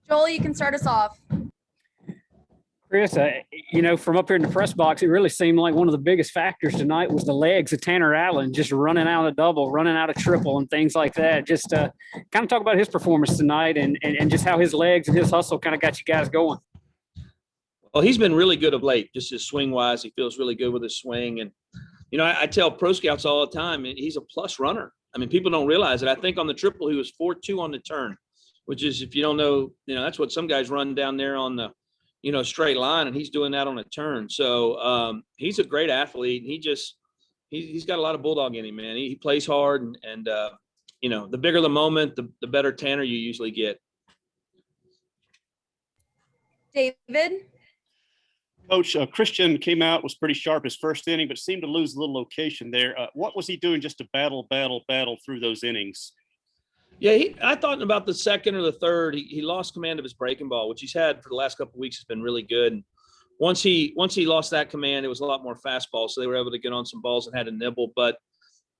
Joel, you can start us off. Chris, from up here in the press box, it really seemed like one of the biggest factors tonight was the legs of Tanner Allen, just running out of double, running out of triple, and things like that. Just kind of talk about his performance tonight and just how his legs and his hustle kind of got you guys going. Well, he's been really good of late, just his swing-wise. He feels really good with his swing. And, I tell pro scouts all the time, he's a plus runner. I mean, people don't realize it. I think on the triple, he was 4.2 on the turn, which is, if you don't know, that's what some guys run down there on the, straight line, and he's doing that on a turn. So he's a great athlete. He's got a lot of bulldog in him, man. He plays hard, and the bigger the moment, the better Tanner you usually get. David? Coach, Christian came out, was pretty sharp his first inning, but seemed to lose a little location there. What was he doing just to battle through those innings? Yeah, I thought about the second or the third, he lost command of his breaking ball, which he's had for the last couple of weeks. Has been really good. And once he lost that command, it was a lot more fastball, so they were able to get on some balls and had a nibble. But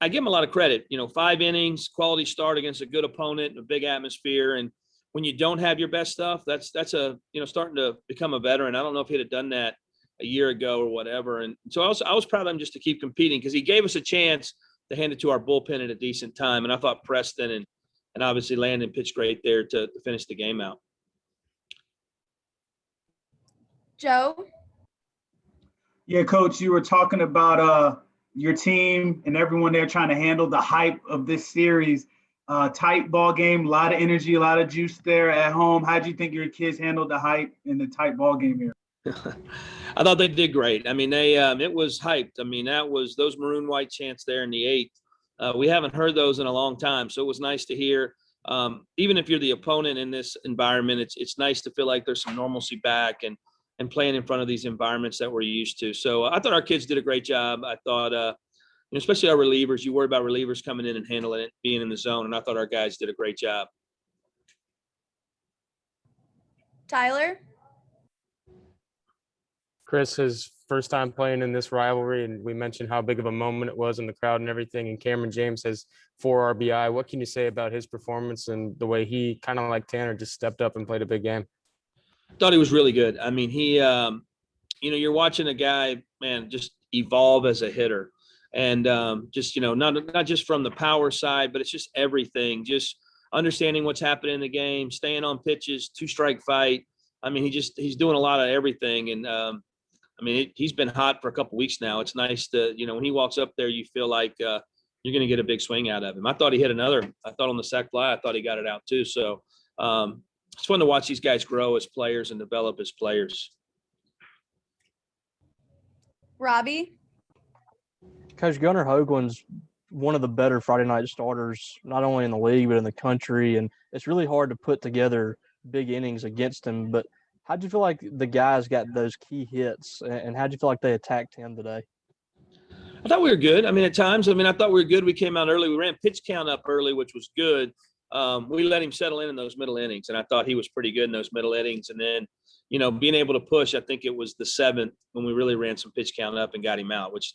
I give him a lot of credit. 5 innings, quality start against a good opponent in a big atmosphere. And when you don't have your best stuff, that's starting to become a veteran. I don't know if he'd have done that a year ago or whatever. And so I was proud of him just to keep competing, because he gave us a chance to hand it to our bullpen at a decent time. And I thought Preston and obviously Landon pitched great there to finish the game out. Joe? Yeah, Coach, you were talking about your team and everyone there trying to handle the hype of this series. Tight ball game, a lot of energy, a lot of juice there at home. How do you think your kids handled the hype in the tight ball game here? I thought they did great. I mean, it was hyped. I mean, that was those maroon white chants there in the 8th. We haven't heard those in a long time, so it was nice to hear. Even if you're the opponent in this environment, it's nice to feel like there's some normalcy back and playing in front of these environments that we're used to. So I thought our kids did a great job. I thought, especially our relievers, you worry about relievers coming in and handling it, being in the zone, and I thought our guys did a great job. Tyler? Chris, his first time playing in this rivalry, and we mentioned how big of a moment it was in the crowd and everything, and Cameron James has 4 RBI. What can you say about his performance and the way he, kind of like Tanner, just stepped up and played a big game? I thought he was really good. I mean, he, you're watching a guy, man, just evolve as a hitter. And just, not just from the power side, but it's just everything, just understanding what's happening in the game, staying on pitches, 2-strike fight. I mean, he's doing a lot of everything. And he's been hot for a couple weeks now. It's nice to, when he walks up there, you feel like you're going to get a big swing out of him. I thought he hit another. I thought on the sac fly, I thought he got it out too. So it's fun to watch these guys grow as players and develop as players. Robbie? Coach, Gunnar Hoagland's one of the better Friday night starters, not only in the league, but in the country. And it's really hard to put together big innings against him. But how do you feel like the guys got those key hits, and how do you feel like they attacked him today? I thought we were good. I mean, at times, I thought we were good. We came out early. We ran pitch count up early, which was good. We let him settle in those middle innings, and I thought he was pretty good in those middle innings. And then, being able to push, I think it was the 7th when we really ran some pitch count up and got him out, which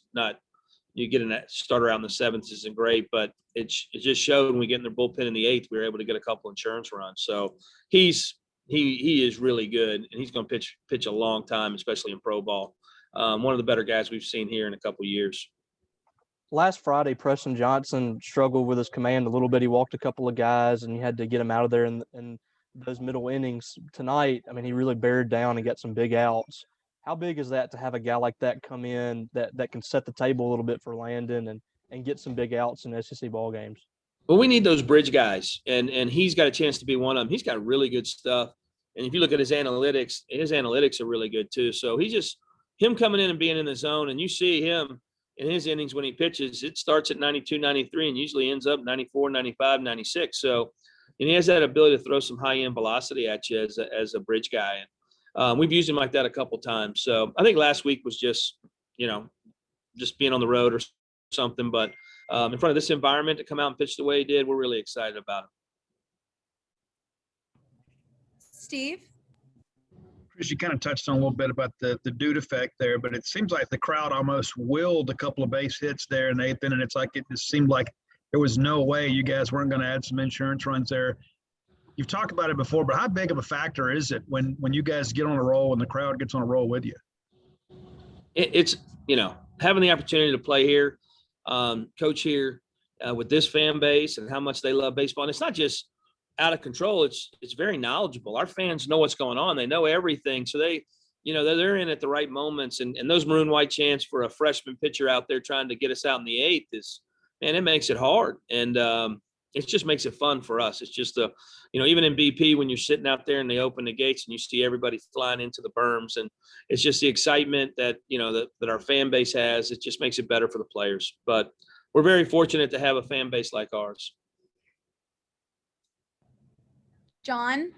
you get in that starter out in the 7th isn't great, but it just showed when we get in their bullpen in the 8th, we were able to get a couple insurance runs. So he is really good, and he's going to pitch a long time, especially in pro ball. One of the better guys we've seen here in a couple of years. Last Friday, Preston Johnson struggled with his command a little bit. He walked a couple of guys, and you had to get him out of there in those middle innings. Tonight, he really bared down and got some big outs. How big is that to have a guy like that come in that can set the table a little bit for Landon and get some big outs in SEC ball games? Well, we need those bridge guys, and he's got a chance to be one of them. He's got really good stuff. And if you look at his analytics are really good too. So him coming in and being in the zone, and you see him in his innings when he pitches, it starts at 92, 93, and usually ends up 94, 95, 96. So, and he has that ability to throw some high-end velocity at you as a bridge guy. We've used him like that a couple times. So I think last week was just being on the road or something. But in front of this environment to come out and pitch the way he did, we're really excited about him. Steve? Chris, you kind of touched on a little bit about the dude effect there, but it seems like the crowd almost willed a couple of base hits there in the 8th, and it's like it just seemed like there was no way you guys weren't going to add some insurance runs there. You've talked about it before, but how big of a factor is it when you guys get on a roll and the crowd gets on a roll with you? It's, having the opportunity to play here, coach here with this fan base and how much they love baseball. And it's not just out of control. It's very knowledgeable. Our fans know what's going on. They know everything. So they're in at the right moments. And those maroon white chants for a freshman pitcher out there trying to get us out in the eighth it makes it hard. And it just makes it fun for us. It's just even in BP, when you're sitting out there and they open the gates and you see everybody flying into the berms, and it's just the excitement that our fan base has. It just makes it better for the players. But we're very fortunate to have a fan base like ours. John?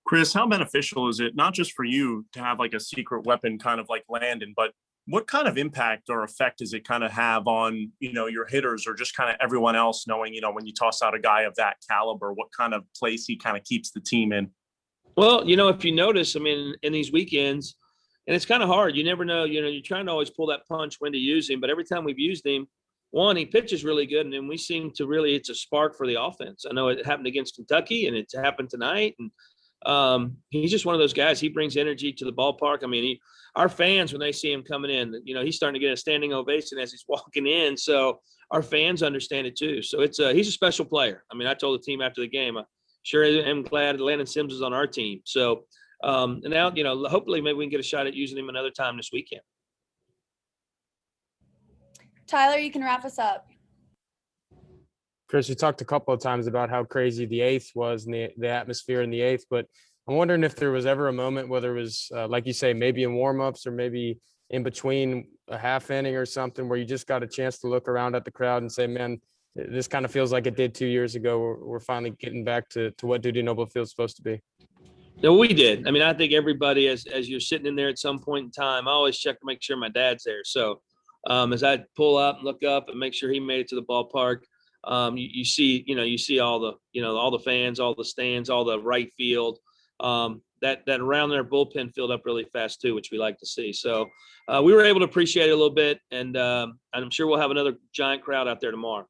Chris, how beneficial is it, not just for you to have like a secret weapon kind of like Landon, but what kind of impact or effect does it kind of have on, your hitters or just kind of everyone else knowing, when you toss out a guy of that caliber, what kind of place he kind of keeps the team in? Well, if you notice, in these weekends, and it's kind of hard, you never know, you're trying to always pull that punch when to use him, but every time we've used him, one, he pitches really good, and then we seem to really, it's a spark for the offense. I know it happened against Kentucky, and it's happened tonight, and he's just one of those guys. He brings energy to the ballpark. Our fans, when they see him coming in, he's starting to get a standing ovation as he's walking in. So our fans understand it too. So he's a special player. I told the team after the game, I sure am glad Landon Sims is on our team. So and now, hopefully maybe we can get a shot at using him another time this weekend. Tyler, you can wrap us up. Chris, you talked a couple of times about how crazy the eighth was and the atmosphere in the eighth, but I'm wondering if there was ever a moment, whether it was, like you say, maybe in warmups or maybe in between a half inning or something, where you just got a chance to look around at the crowd and say, man, this kind of feels like it did 2 years ago. We're finally getting back to what Dudy Noble Field's supposed to be. No, we did. I think everybody, as you're sitting in there at some point in time, I always check to make sure my dad's there. So as I pull up and look up and make sure he made it to the ballpark, you see all the fans, all the stands, all the right field. That around their bullpen filled up really fast too, which we like to see. So we were able to appreciate it a little bit, and I'm sure we'll have another giant crowd out there tomorrow.